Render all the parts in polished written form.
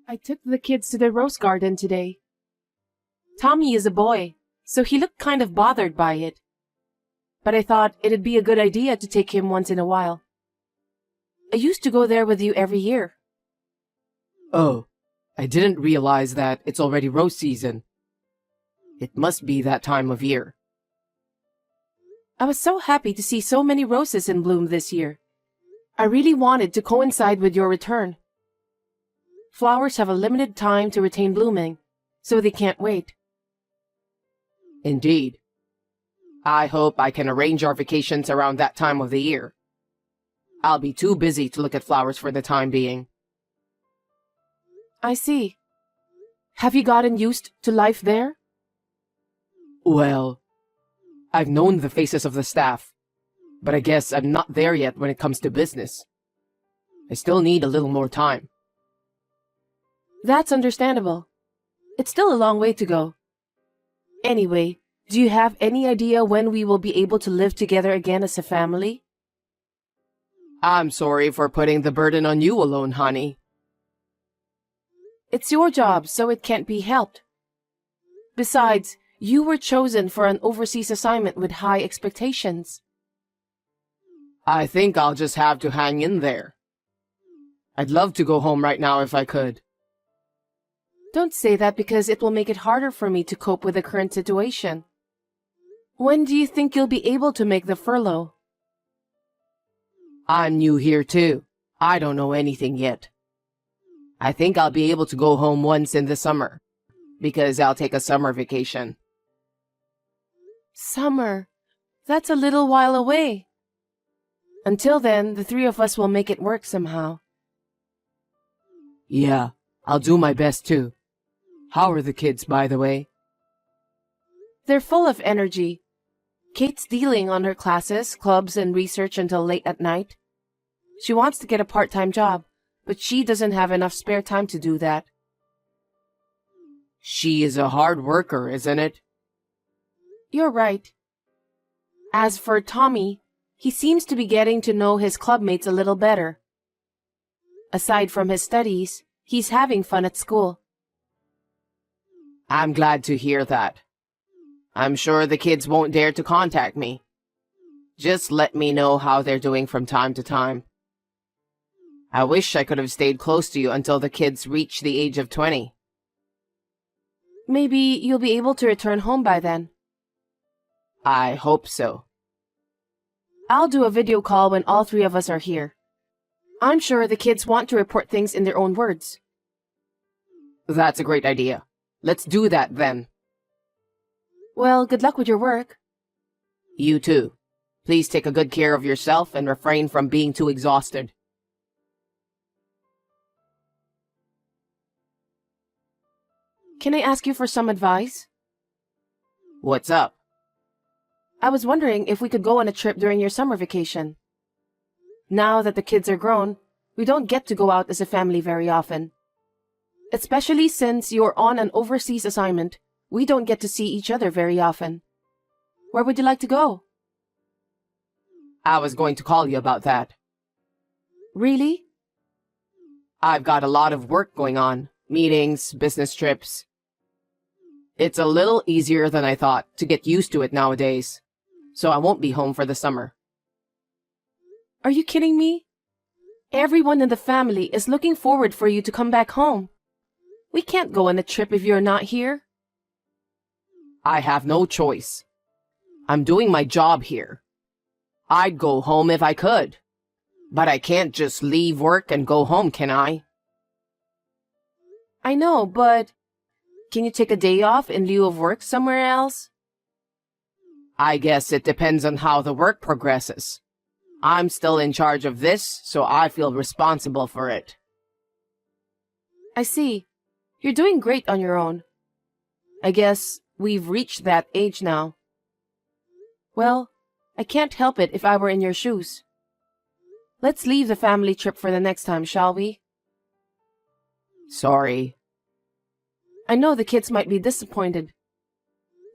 I took the kids to the rose garden today. Tommy is a boy, so he looked kind of bothered by it. But I thought it'd be a good idea to take him once in a while. I used to go there with you every year. Oh, I didn't realize that it's already rose season. It must be that time of year. I was so happy to see so many roses in bloom this year. I really wanted to coincide with your return. Flowers have a limited time to retain blooming, so they can't wait. Indeed. I hope I can arrange our vacations around that time of the year. I'll be too busy to look at flowers for the time being. I see. Have you gotten used to life there? Well, I've known the faces of the staff, but I guess I'm not there yet when it comes to business. I still need a little more time. That's understandable. It's still a long way to go. Anyway, do you have any idea when we will be able to live together again as a family? I'm sorry for putting the burden on you alone, honey. It's your job, so it can't be helped. Besides, you were chosen for an overseas assignment with high expectations. I think I'll just have to hang in there. I'd love to go home right now if I could. Don't say that because it will make it harder for me to cope with the current situation. When do you think you'll be able to make the furlough? I'm new here too. I don't know anything yet. I think I'll be able to go home once in the summer, because I'll take a summer vacation. Summer? That's a little while away. Until then, the three of us will make it work somehow. Yeah, I'll do my best too. How are the kids, by the way? They're full of energy. Kate's dealing on her classes, clubs, and research until late at night. She wants to get a part-time job, but she doesn't have enough spare time to do that. She is a hard worker, isn't it? You're right. As for Tommy, he seems to be getting to know his clubmates a little better. Aside from his studies, he's having fun at school. I'm glad to hear that. I'm sure the kids won't dare to contact me. Just let me know how they're doing from time to time. I wish I could have stayed close to you until the kids reach the age of 20. Maybe you'll be able to return home by then. I hope so. I'll do a video call when all three of us are here. I'm sure the kids want to report things in their own words. That's a great idea. Let's do that then. Well, good luck with your work. You too. Please take a good care of yourself and refrain from being too exhausted. Can I ask you for some advice? What's up? I was wondering if we could go on a trip during your summer vacation. Now that the kids are grown, we don't get to go out as a family very often. Especially since you're on an overseas assignment, we don't get to see each other very often. Where would you like to go? I was going to call you about that. Really? I've got a lot of work going on. Meetings, business trips. It's a little easier than I thought to get used to it nowadays, so I won't be home for the summer. Are you kidding me? Everyone in the family is looking forward for you to come back home. We can't go on a trip if you're not here. I have no choice. I'm doing my job here. I'd go home if I could, but I can't just leave work and go home, can I? I know, but can you take a day off in lieu of work somewhere else? I guess it depends on how the work progresses. I'm still in charge of this, so I feel responsible for it. I see. You're doing great on your own. I guess we've reached that age now. Well, I can't help it if I were in your shoes. Let's leave the family trip for the next time, shall we? Sorry. I know the kids might be disappointed.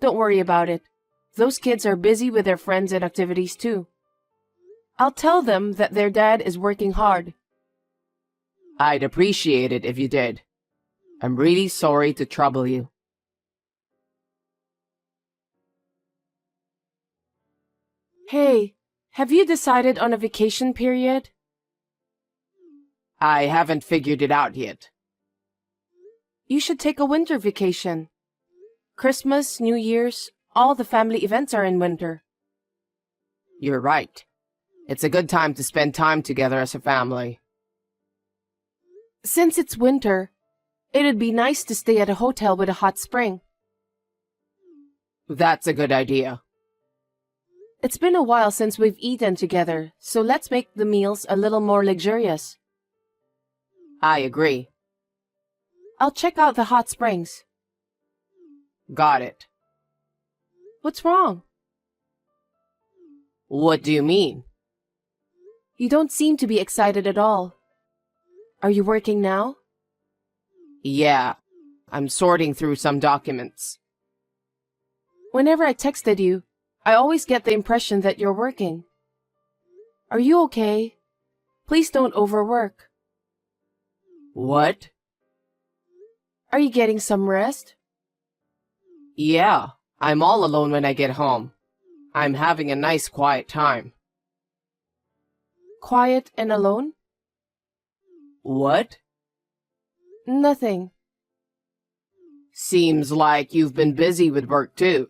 Don't worry about it. Those kids are busy with their friends and activities too. I'll tell them that their dad is working hard. I'd appreciate it if you did. I'm really sorry to trouble you. Hey, have you decided on a vacation period? I haven't figured it out yet. You should take a winter vacation. Christmas, New Year's, all the family events are in winter. You're right. It's a good time to spend time together as a family. Since it's winter, it'd be nice to stay at a hotel with a hot spring. That's a good idea. It's been a while since we've eaten together, so let's make the meals a little more luxurious. I agree. I'll check out the hot springs. Got it. What's wrong? What do you mean? You don't seem to be excited at all. Are you working now? Yeah, I'm sorting through some documents. Whenever I texted you, I always get the impression that you're working. Are you okay? Please don't overwork. What? Are you getting some rest? Yeah, I'm all alone when I get home. I'm having a nice quiet time. Quiet and alone? What? Nothing. Seems like you've been busy with work too.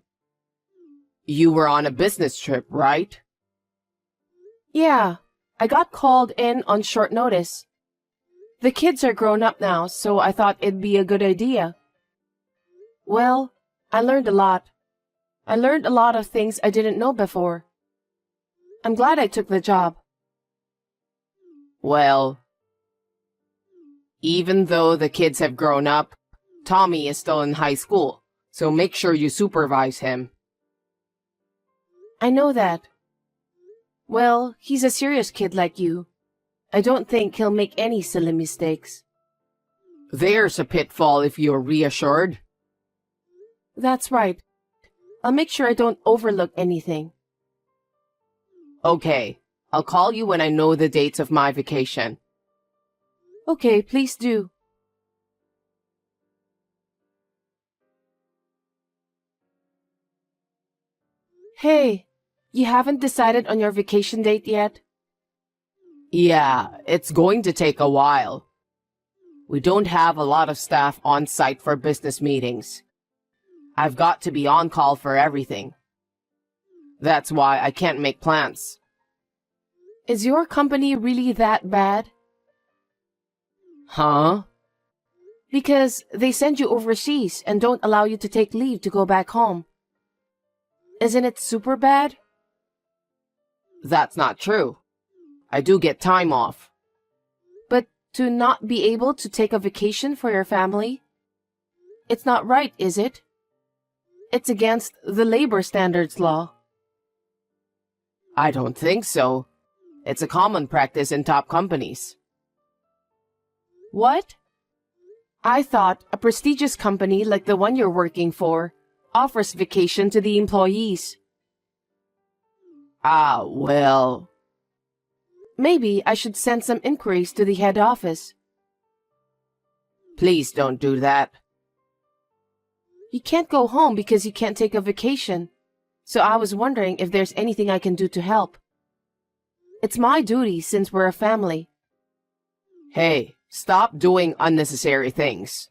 You were on a business trip, right? Yeah, I got called in on short notice. The kids are grown up now, so I thought it'd be a good idea. Well, I learned a lot. I learned a lot of things I didn't know before. I'm glad I took the job. Well, even though the kids have grown up, Tommy is still in high school, so make sure you supervise him. I know that. Well, he's a serious kid like you. I don't think he'll make any silly mistakes. There's a pitfall if you're reassured. That's right. I'll make sure I don't overlook anything. Okay, I'll call you when I know the dates of my vacation. Okay, please do. Hey, you haven't decided on your vacation date yet? Yeah, it's going to take a while. We don't have a lot of staff on site for business meetings. I've got to be on call for everything. That's why I can't make plans. Is your company really that bad? Huh? Because they send you overseas and don't allow you to take leave to go back home. Isn't it super bad? That's not true. I do get time off. But to not be able to take a vacation for your family? It's not right, is it? It's against the labor standards law. I don't think so. It's a common practice in top companies. What? I thought a prestigious company like the one you're working for offers vacation to the employees. Ah, well... Maybe I should send some inquiries to the head office. Please don't do that. You can't go home because you can't take a vacation, so I was wondering if there's anything I can do to help. It's my duty since we're a family. Hey, stop doing unnecessary things.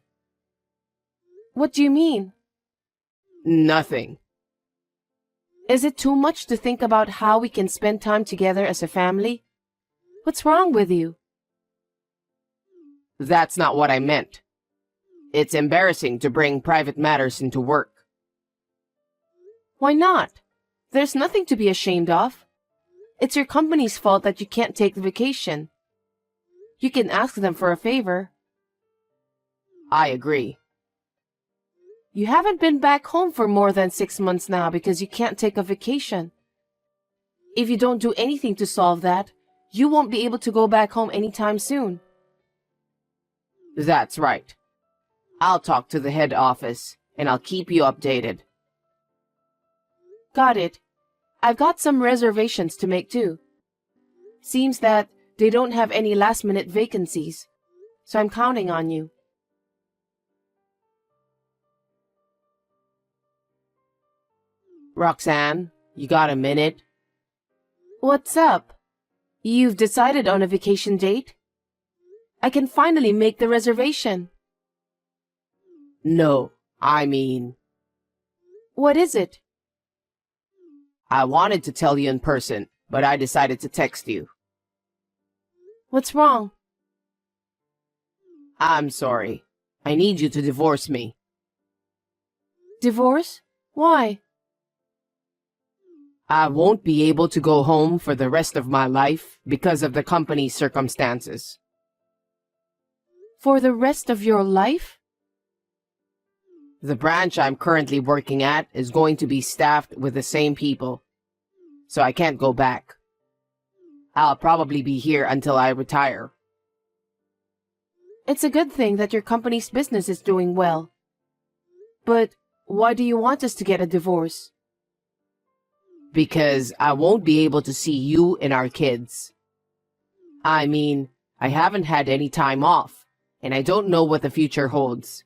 What do you mean? Nothing. Is it too much to think about how we can spend time together as a family? What's wrong with you? That's not what I meant. It's embarrassing to bring private matters into work. Why not? There's nothing to be ashamed of. It's your company's fault that you can't take the vacation. You can ask them for a favor. I agree. You haven't been back home for more than 6 months now because you can't take a vacation. If you don't do anything to solve that, you won't be able to go back home anytime soon. That's right. I'll talk to the head office, and I'll keep you updated. Got it. I've got some reservations to make too. Seems that they don't have any last-minute vacancies, so I'm counting on you. Roxanne, you got a minute? What's up? You've decided on a vacation date? I can finally make the reservation. No, I mean, What is it? I wanted to tell you in person, but I decided to text you. What's wrong? I'm sorry. I need you to divorce me. Divorce? Why? I won't be able to go home for the rest of my life because of the company's circumstances. For the rest of your life? The branch I'm currently working at is going to be staffed with the same people, so I can't go back. I'll probably be here until I retire. It's a good thing that your company's business is doing well. But why do you want us to get a divorce? Because I won't be able to see you and our kids. I mean, I haven't had any time off, and I don't know what the future holds.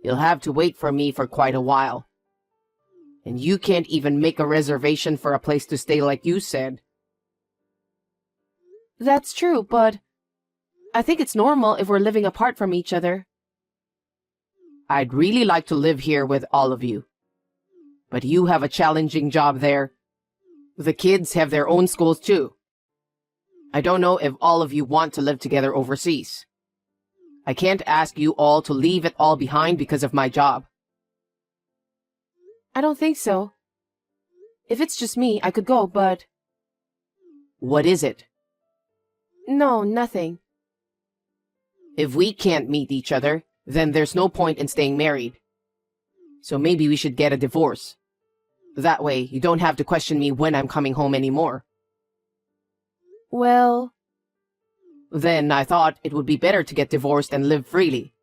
You'll have to wait for me for quite a while. And you can't even make a reservation for a place to stay like you said. That's true, but I think it's normal if we're living apart from each other. I'd really like to live here with all of you. But you have a challenging job there. The kids have their own schools too. I don't know if all of you want to live together overseas. I can't ask you all to leave it all behind because of my job. I don't think so. If it's just me, I could go, but What is it? no, nothing. If we can't meet each other, then there's no point in staying married. So maybe we should get a divorce. That way, you don't have to question me when I'm coming home anymore. Well, Then I thought it would be better to get divorced and live freely.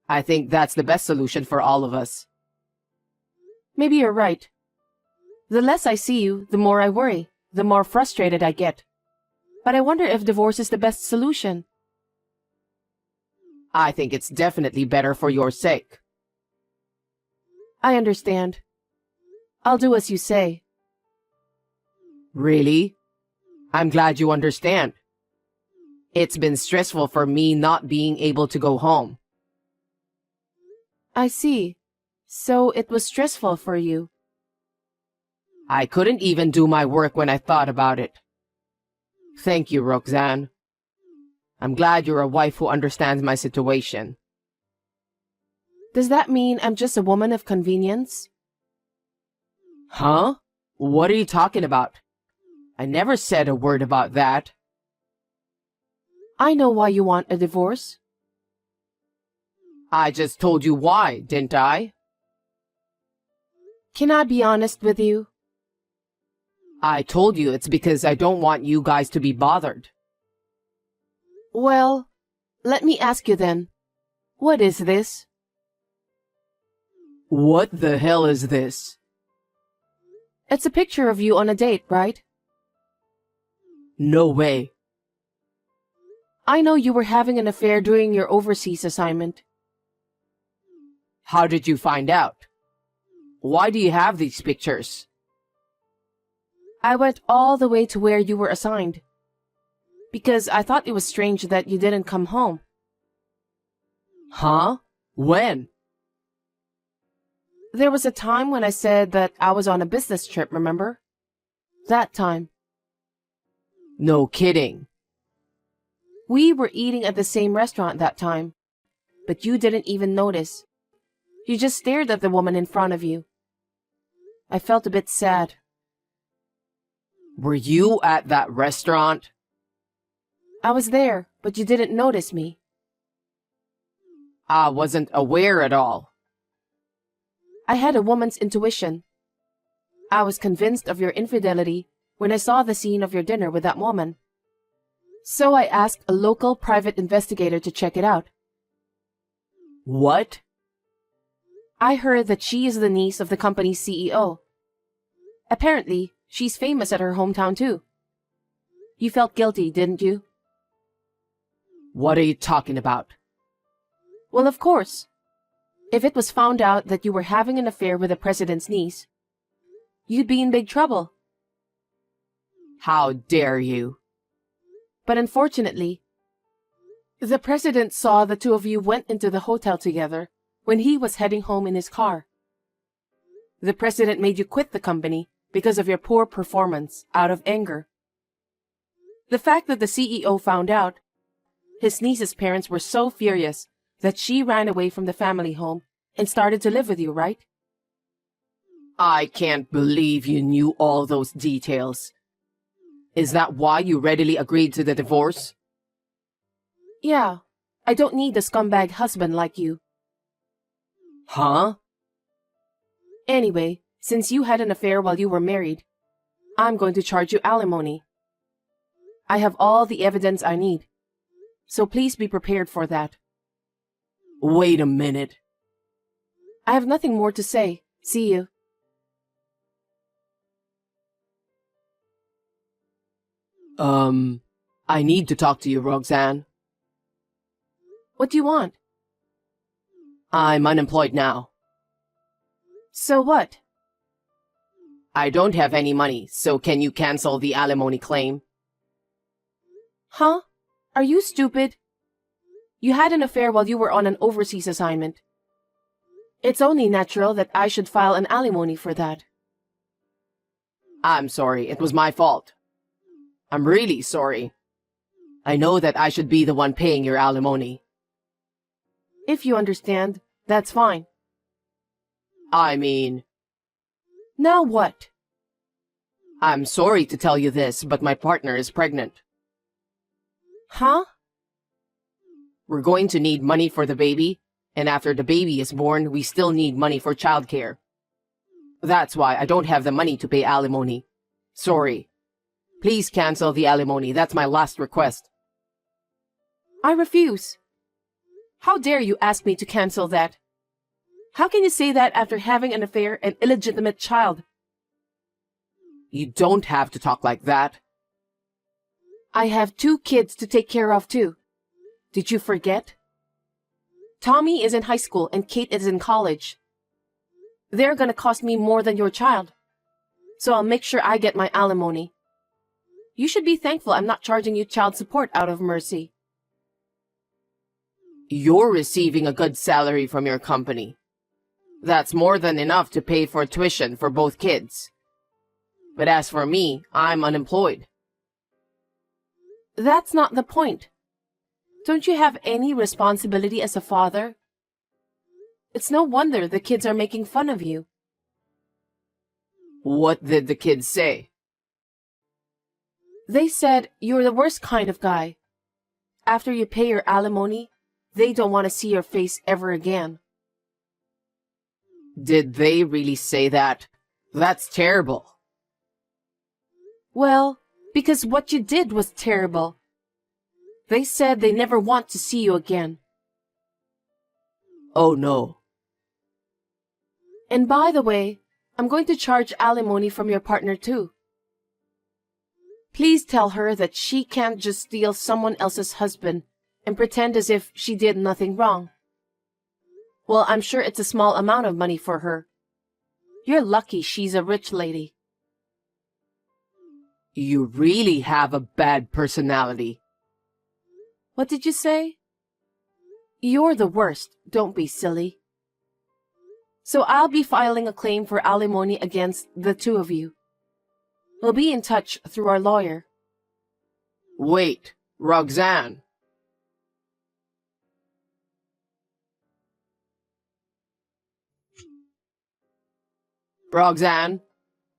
I think that's the best solution for all of us. maybe you're right. The less I see you, the more I worry, the more frustrated I get. But I wonder if divorce is the best solution. I think it's definitely better for your sake. I understand. I'll do as you say. Really? I'm glad you understand. It's been stressful for me not being able to go home. I see. So it was stressful for you. I couldn't even do my work when I thought about it. Thank you, Roxanne. I'm glad you're a wife who understands my situation. Does that mean I'm just a woman of convenience? Huh? What are you talking about? I never said a word about that. I know why you want a divorce. I just told you why, didn't I? Can I be honest with you? I told you it's because I don't want you guys to be bothered. Well, let me ask you then. What is this? What the hell is this? It's a picture of you on a date, right? No way. I know you were having an affair during your overseas assignment. How did you find out? Why do you have these pictures? I went all the way to where you were assigned. Because I thought it was strange that you didn't come home. Huh? When? There was a time when I said that I was on a business trip, remember? That time. No kidding. We were eating at the same restaurant that time. But you didn't even notice. You just stared at the woman in front of you. I felt a bit sad. Were you at that restaurant? I was there, but you didn't notice me. I wasn't aware at all. I had a woman's intuition. I was convinced of your infidelity when I saw the scene of your dinner with that woman. So I asked a local private investigator to check it out. What? I heard that she is the niece of the company's CEO. Apparently, she's famous at her hometown too. You felt guilty, didn't you? What are you talking about? Well, of course. If it was found out that you were having an affair with the president's niece, you'd be in big trouble. How dare you? But unfortunately, the president saw the two of you went into the hotel together when he was heading home in his car. The president made you quit the company because of your poor performance out of anger. The fact that the CEO found out, his niece's parents were so furious that she ran away from the family home and started to live with you, right? I can't believe you knew all those details. Is that why you readily agreed to the divorce? Yeah, I don't need a scumbag husband like you. Huh? Anyway, since you had an affair while you were married, I'm going to charge you alimony. I have all the evidence I need, so please be prepared for that. Wait a minute. I have nothing more to say. See you. I need to talk to you, Roxanne. What do you want? I'm unemployed now. So what? I don't have any money, so can you cancel the alimony claim? Huh? Are you stupid? You had an affair while you were on an overseas assignment. It's only natural that I should file an alimony for that. I'm sorry, it was my fault. I'm really sorry. I know that I should be the one paying your alimony. If you understand, that's fine. I mean, Now what? I'm sorry to tell you this, but my partner is pregnant. Huh? We're going to need money for the baby, and after the baby is born, we still need money for childcare. That's why I don't have the money to pay alimony. Sorry. Please cancel the alimony. That's my last request. I refuse. How dare you ask me to cancel that? How can you say that after having an affair and illegitimate child? You don't have to talk like that. I have 2 kids to take care of too. Did you forget? Tommy is in high school and Kate is in college. They're gonna cost me more than your child. So I'll make sure I get my alimony. You should be thankful I'm not charging you child support out of mercy. You're receiving a good salary from your company. That's more than enough to pay for tuition for both kids. But as for me, I'm unemployed. That's not the point. Don't you have any responsibility as a father? It's no wonder the kids are making fun of you. What did the kids say? They said you're the worst kind of guy. After you pay your alimony, they don't want to see your face ever again. Did they really say that? That's terrible. Well, because what you did was terrible. They said they never want to see you again. Oh no. And by the way, I'm going to charge alimony from your partner too. Please tell her that she can't just steal someone else's husband and pretend as if she did nothing wrong. Well, I'm sure it's a small amount of money for her. You're lucky she's a rich lady. You really have a bad personality. What did you say? You're the worst, don't be silly. So I'll be filing a claim for alimony against the 2 of you. We'll be in touch through our lawyer. Wait, Roxanne. Roxanne,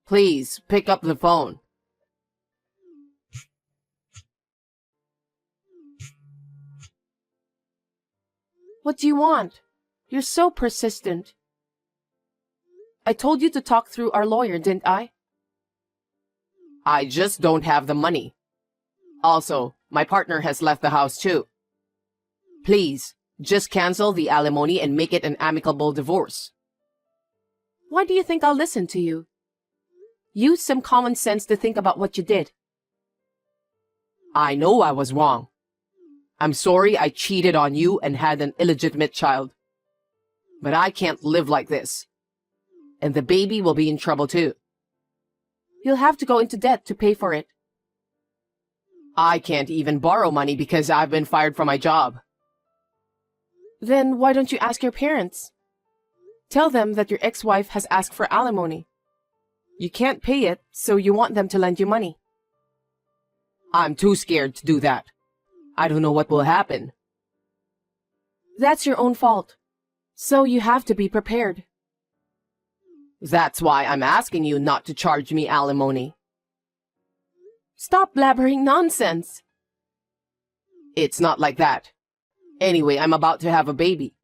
please pick up the phone. What do you want? You're so persistent. I told you to talk through our lawyer, didn't I? I just don't have the money. Also, my partner has left the house too. Please, just cancel the alimony and make it an amicable divorce. Why do you think I'll listen to you? Use some common sense to think about what you did. I know I was wrong. I'm sorry I cheated on you and had an illegitimate child. But I can't live like this. And the baby will be in trouble too. You'll have to go into debt to pay for it. I can't even borrow money because I've been fired from my job. Then why don't you ask your parents? Tell them that your ex-wife has asked for alimony. You can't pay it, so you want them to lend you money. I'm too scared to do that. I don't know what will happen. That's your own fault. So you have to be prepared. That's why I'm asking you not to charge me alimony. Stop blabbering nonsense. It's not like that. Anyway, I'm about to have a baby.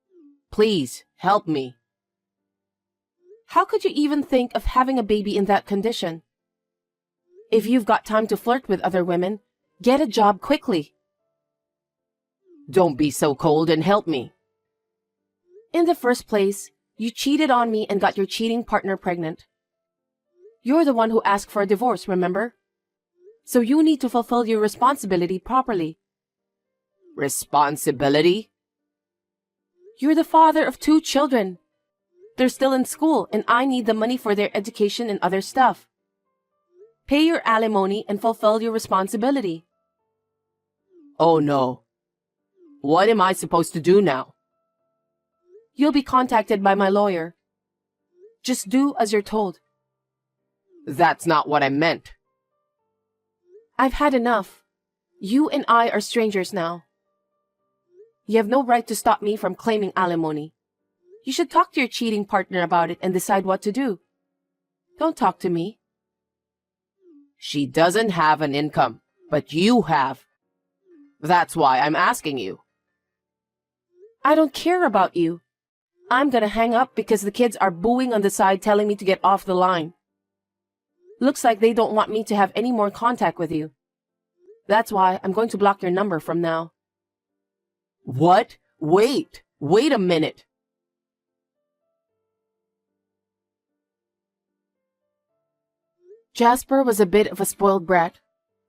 Please, help me. How could you even think of having a baby in that condition? If you've got time to flirt with other women, get a job quickly. Don't be so cold and help me. In the first place, you cheated on me and got your cheating partner pregnant. You're the one who asked for a divorce, remember? So you need to fulfill your responsibility properly. Responsibility? You're the father of 2 children. They're still in school and I need the money for their education and other stuff. Pay your alimony and fulfill your responsibility. Oh no. What am I supposed to do now? You'll be contacted by my lawyer. Just do as you're told. That's not what I meant. I've had enough. You and I are strangers now. You have no right to stop me from claiming alimony. You should talk to your cheating partner about it and decide what to do. Don't talk to me. She doesn't have an income, but you have. That's why I'm asking you. I don't care about you. I'm gonna hang up because the kids are booing on the side telling me to get off the line. Looks like they don't want me to have any more contact with you. That's why I'm going to block your number from now. What? Wait a minute. Jasper was a bit of a spoiled brat,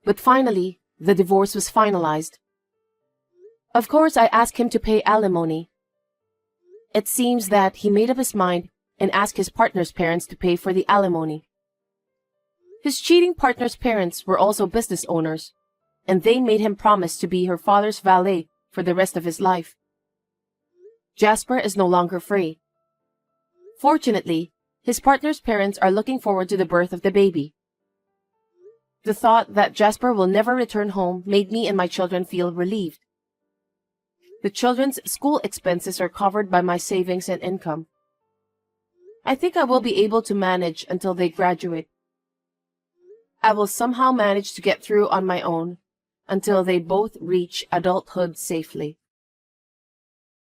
but finally, the divorce was finalized. Of course, I asked him to pay alimony. It seems that he made up his mind and asked his partner's parents to pay for the alimony. His cheating partner's parents were also business owners, and they made him promise to be her father's valet for the rest of his life. Jasper is no longer free. Fortunately, his partner's parents are looking forward to the birth of the baby. The thought that Jasper will never return home made me and my children feel relieved. The children's school expenses are covered by my savings and income. I think I will be able to manage until they graduate. I will somehow manage to get through on my own until they both reach adulthood safely.